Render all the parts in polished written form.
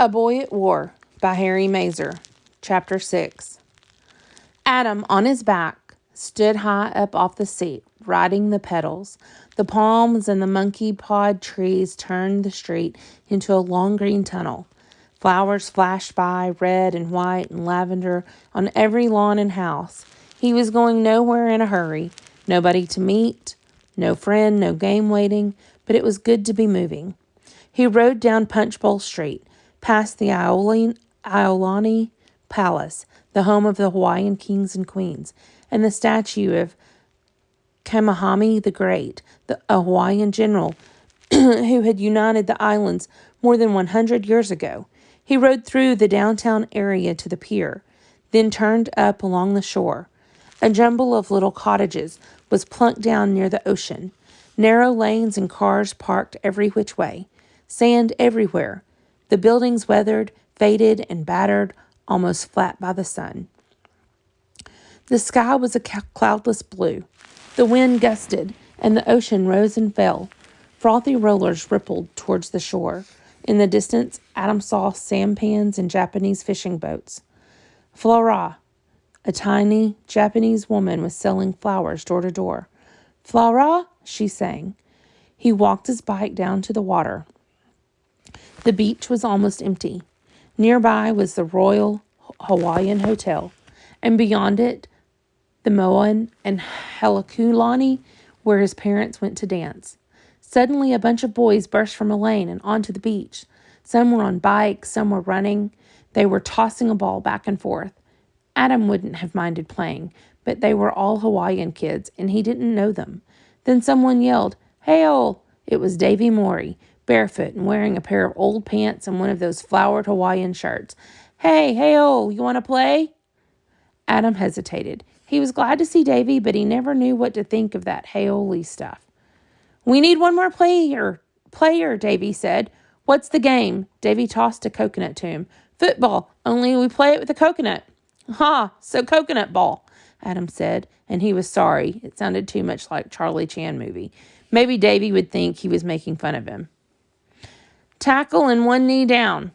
A Boy at War by Harry Mazer. Chapter 6. Adam, on his back, stood high up off the seat, riding the pedals. The palms and the monkey-pod trees turned the street into a long green tunnel. Flowers flashed by, red and white and lavender, on every lawn and house. He was going nowhere in a hurry. Nobody to meet, no friend, no game waiting, but it was good to be moving. He rode down Punchbowl Street, past the Iolani Palace, the home of the Hawaiian kings and queens, and the statue of Kamehameha the Great, a Hawaiian general who had united the islands more than 100 years ago. He rode through the downtown area to the pier, then turned up along the shore. A jumble of little cottages was plunked down near the ocean. Narrow lanes and cars parked every which way. Sand everywhere. The buildings weathered, faded, and battered, almost flat by the sun. The sky was a cloudless blue. The wind gusted, and the ocean rose and fell. Frothy rollers rippled towards the shore. In the distance, Adam saw sampans and Japanese fishing boats. Flora, a tiny Japanese woman, was selling flowers door to door. Flora, she sang. He walked his bike down to the water. The beach was almost empty. Nearby was the Royal Hawaiian Hotel, and beyond it, the Moan and Halekulani, where his parents went to dance. Suddenly, a bunch of boys burst from a lane and onto the beach. Some were on bikes, some were running. They were tossing a ball back and forth. Adam wouldn't have minded playing, but they were all Hawaiian kids, and he didn't know them. Then someone yelled, "Hail!" It was Davy Morey, barefoot and wearing a pair of old pants and one of those flowered Hawaiian shirts. "Hey, Hail, you want to play?" Adam hesitated. He was glad to see Davy, but he never knew what to think of that Haoli stuff. "We need one more player, Davy said. "What's the game?" Davy tossed a coconut to him. "Football, only we play it with a coconut." "Ha, so coconut ball," Adam said, and he was sorry. It sounded too much like Charlie Chan movie. Maybe Davy would think he was making fun of him. "Tackle and one knee down."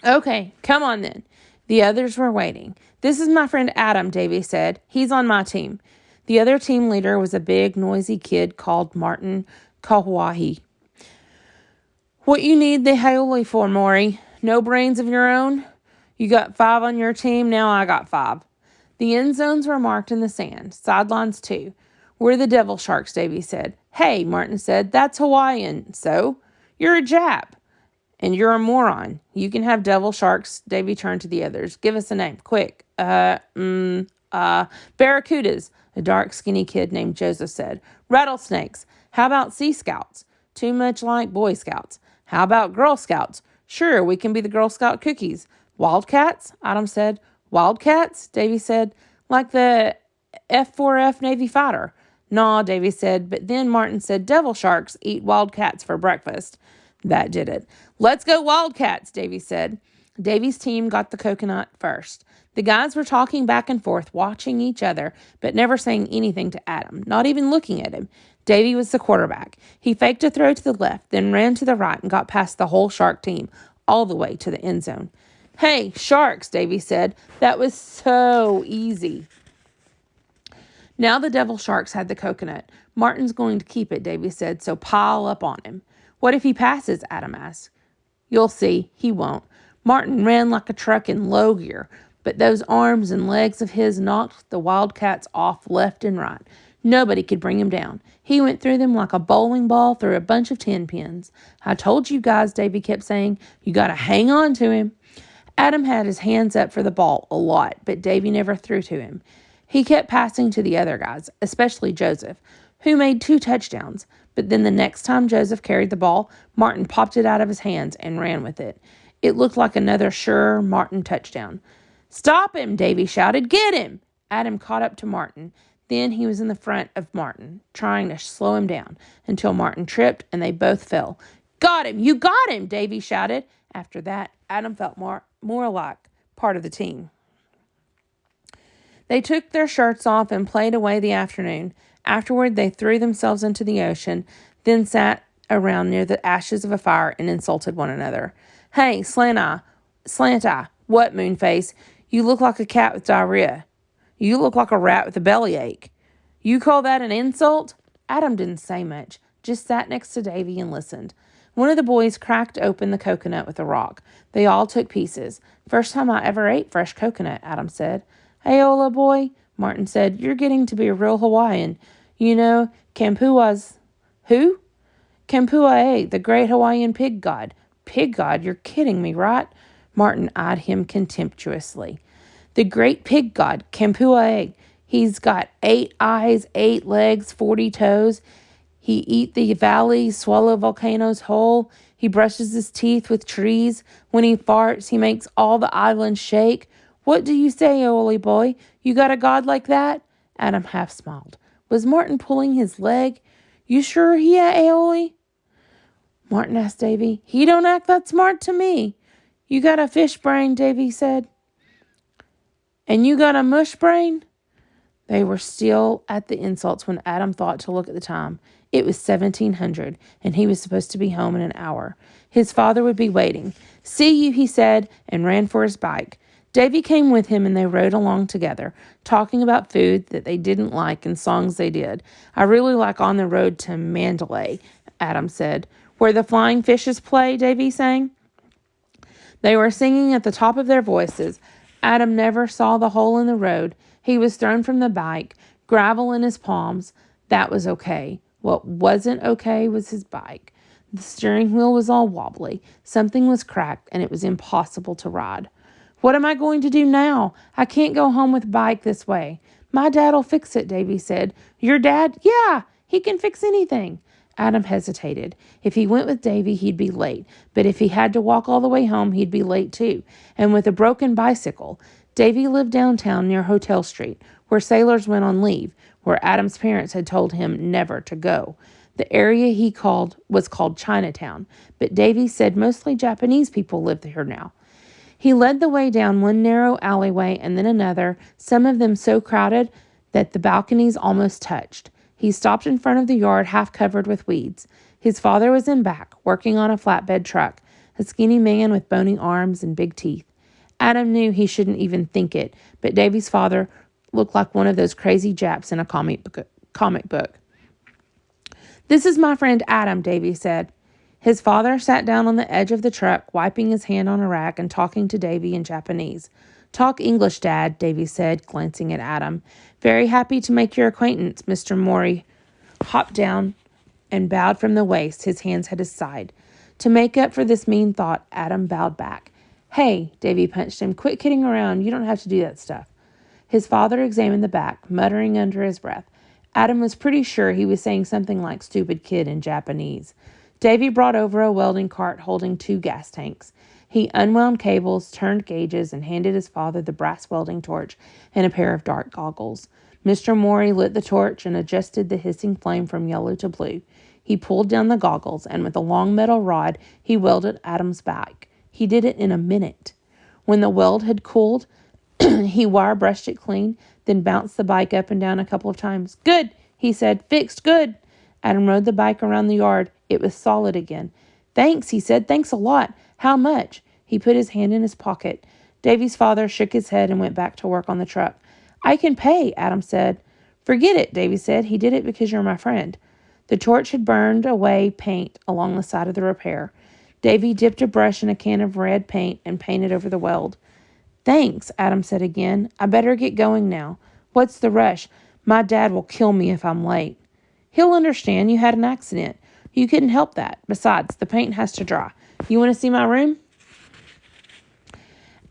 "Okay, come on then." The others were waiting. "This is my friend Adam," Davy said. "He's on my team." The other team leader was a big, noisy kid called Martin Kawahi. "What you need the Haoli for, Maury? No brains of your own? You got 5 on your team, now I got 5. The end zones were marked in the sand, sidelines too. "We're the Devil Sharks," Davy said. "Hey," Martin said, "that's Hawaiian, so? You're a Jap. And you're a moron. You can have Devil Sharks." Davy turned to the others. "Give us a name, quick." Barracudas," a dark, skinny kid named Joseph said. "Rattlesnakes. How about Sea Scouts?" "Too much like Boy Scouts." "How about Girl Scouts?" "Sure, we can be the Girl Scout cookies." "Wildcats?" Adam said. "Wildcats?" Davy said. "Like the F-4F Navy fighter." "Nah," Davy said, but then Martin said Devil Sharks eat wildcats for breakfast. That did it. "Let's go Wildcats," Davy said. Davy's team got the coconut first. The guys were talking back and forth, watching each other, but never saying anything to Adam, not even looking at him. Davy was the quarterback. He faked a throw to the left, then ran to the right and got past the whole Shark team, all the way to the end zone. "Hey, Sharks," Davy said. "That was so easy." Now the Devil Sharks had the coconut. "Martin's going to keep it," Davy said, "so pile up on him." "What if he passes?" Adam asked. "You'll see. He won't." Martin ran like a truck in low gear, but those arms and legs of his knocked the Wildcats off left and right. Nobody could bring him down. He went through them like a bowling ball through a bunch of 10-pins. "I told you guys," Davy kept saying. "You got to hang on to him." Adam had his hands up for the ball a lot, but Davy never threw to him. He kept passing to the other guys, especially Joseph, who made 2 touchdowns. But then the next time Joseph carried the ball, Martin popped it out of his hands and ran with it. It looked like another sure Martin touchdown. "Stop him!" Davy shouted. "Get him!" Adam caught up to Martin. Then he was in the front of Martin, trying to slow him down, until Martin tripped and they both fell. "Got him! You got him!" Davy shouted. After that, Adam felt more like part of the team. They took their shirts off and played away the afternoon. Afterward, they threw themselves into the ocean, then sat around near the ashes of a fire and insulted one another. Hey, Slant Eye, what, Moonface? You look like a cat with diarrhea. You look like a rat with a bellyache. You call that an insult? Adam didn't say much, just sat next to Davy and listened. One of the boys cracked open the coconut with a rock. They all took pieces. First time I ever ate fresh coconut, Adam said. Aola boy, Martin said, you're getting to be a real Hawaiian. You know, Kampua's... Who? Kampuae, the great Hawaiian pig god. Pig god? You're kidding me, right? Martin eyed him contemptuously. The great pig god, Kampuae. He's got 8 eyes, 8 legs, 40 toes. He eat the valleys, swallow volcanoes whole. He brushes his teeth with trees. When he farts, he makes all the islands shake. What do you say, Oli boy? You got a god like that? Adam half smiled. Was Martin pulling his leg? You sure he a Aoli? Martin asked Davy. He don't act that smart to me. You got a fish brain, Davy said. And you got a mush brain? They were still at the insults when Adam thought to look at the time. It was 1700, and he was supposed to be home in an hour. His father would be waiting. See you, he said, and ran for his bike. Davy came with him, and they rode along together, talking about food that they didn't like and songs they did. I really like On the Road to Mandalay, Adam said. Where the flying fishes play, Davy sang. They were singing at the top of their voices. Adam never saw the hole in the road. He was thrown from the bike, gravel in his palms. That was okay. What wasn't okay was his bike. The steering wheel was all wobbly. Something was cracked, and it was impossible to ride. What am I going to do now? I can't go home with bike this way. My dad'll fix it, Davy said. Your dad? Yeah, he can fix anything. Adam hesitated. If he went with Davy, he'd be late. But if he had to walk all the way home, he'd be late too. And with a broken bicycle. Davy lived downtown near Hotel Street, where sailors went on leave, where Adam's parents had told him never to go. The area was called Chinatown, but Davy said mostly Japanese people lived here now. He led the way down one narrow alleyway and then another, some of them so crowded that the balconies almost touched. He stopped in front of the yard half covered with weeds. His father was in back, working on a flatbed truck, a skinny man with bony arms and big teeth. Adam knew he shouldn't even think it, but Davy's father looked like one of those crazy Japs in a comic book. This is my friend Adam, Davy said. His father sat down on the edge of the truck, wiping his hand on a rack and talking to Davy in Japanese. Talk English, Dad, Davy said, glancing at Adam. Very happy to make your acquaintance, Mr. Mori hopped down and bowed from the waist, his hands at his side. To make up for this mean thought, Adam bowed back. Hey, Davy punched him, quit kidding around. You don't have to do that stuff. His father examined the back, muttering under his breath. Adam was pretty sure he was saying something like stupid kid in Japanese. Davy brought over a welding cart holding 2 gas tanks. He unwound cables, turned gauges, and handed his father the brass welding torch and a pair of dark goggles. Mr. Mori lit the torch and adjusted the hissing flame from yellow to blue. He pulled down the goggles, and with a long metal rod, he welded Adam's back. He did it in a minute. When the weld had cooled, he wire brushed it clean, then bounced the bike up and down a couple of times. Good, he said. Fixed, good. Adam rode the bike around the yard. It was solid again. Thanks, he said. Thanks a lot. How much? He put his hand in his pocket. Davy's father shook his head and went back to work on the truck. I can pay, Adam said. Forget it, Davy said. He did it because you're my friend. The torch had burned away paint along the side of the repair. Davy dipped a brush in a can of red paint and painted over the weld. Thanks, Adam said again. I better get going now. What's the rush? My dad will kill me if I'm late. He'll understand you had an accident. You couldn't help that. Besides, the paint has to dry. You want to see my room?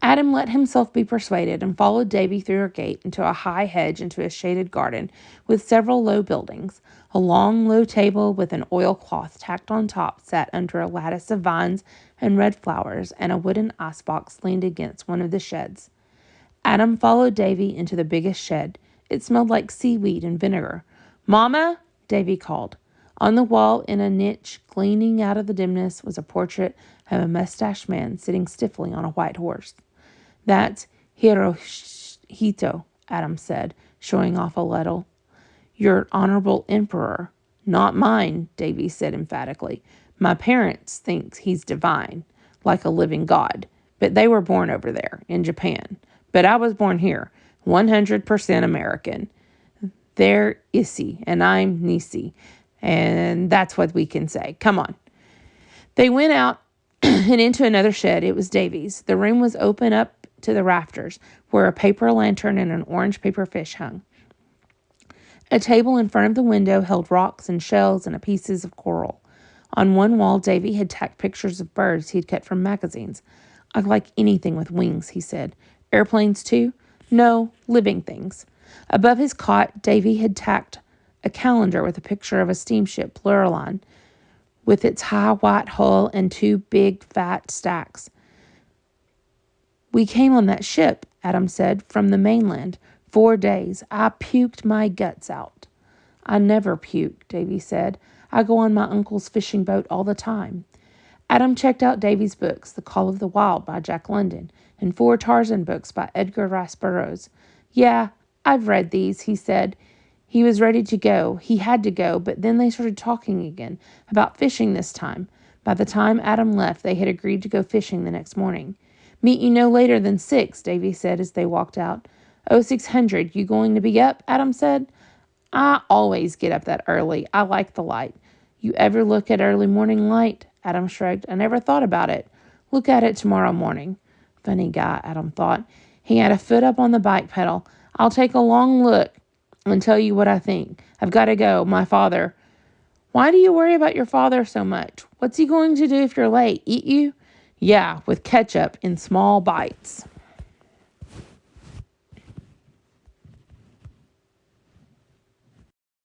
Adam let himself be persuaded and followed Davy through a gate into a high hedge into a shaded garden with several low buildings. A long, low table with an oilcloth tacked on top sat under a lattice of vines and red flowers, and a wooden icebox leaned against one of the sheds. Adam followed Davy into the biggest shed. It smelled like seaweed and vinegar. Mama, Davy called. On the wall, in a niche gleaming out of the dimness, was a portrait of a mustached man sitting stiffly on a white horse. That's Hirohito, Adam said, showing off a ladle. Your honorable emperor. Not mine, Davy said emphatically. My parents think he's divine, like a living god, but they were born over there in Japan. But I was born here, 100% American. They're Issy, and I'm Nisi, and that's what we can say. Come on. They went out and into another shed. It was Davy's. The room was open up to the rafters, where a paper lantern and an orange paper fish hung. A table in front of the window held rocks and shells and pieces of coral. On one wall, Davy had tacked pictures of birds he'd cut from magazines. I like anything with wings, he said. Airplanes, too? No, living things. Above his cot, Davy had tacked a calendar with a picture of a steamship, Lurline, with its high white hull and two big fat stacks. We came on that ship, Adam said, from the mainland. 4 days. I puked my guts out. I never puke, Davy said. I go on my uncle's fishing boat all the time. Adam checked out Davy's books, The Call of the Wild by Jack London, and 4 Tarzan books by Edgar Rice Burroughs. Yeah, I've read these, he said. He was ready to go. He had to go, but then they started talking again, about fishing this time. By the time Adam left, they had agreed to go fishing the next morning. Meet you no later than 6, Davy said as they walked out. 0600, you going to be up? Adam said. I always get up that early. I like the light. You ever look at early morning light? Adam shrugged. I never thought about it. Look at it tomorrow morning. Funny guy, Adam thought. He had a foot up on the bike pedal. I'll take a long look and tell you what I think. I've got to go. My father. Why do you worry about your father so much? What's he going to do if you're late? Eat you? Yeah, with ketchup in small bites.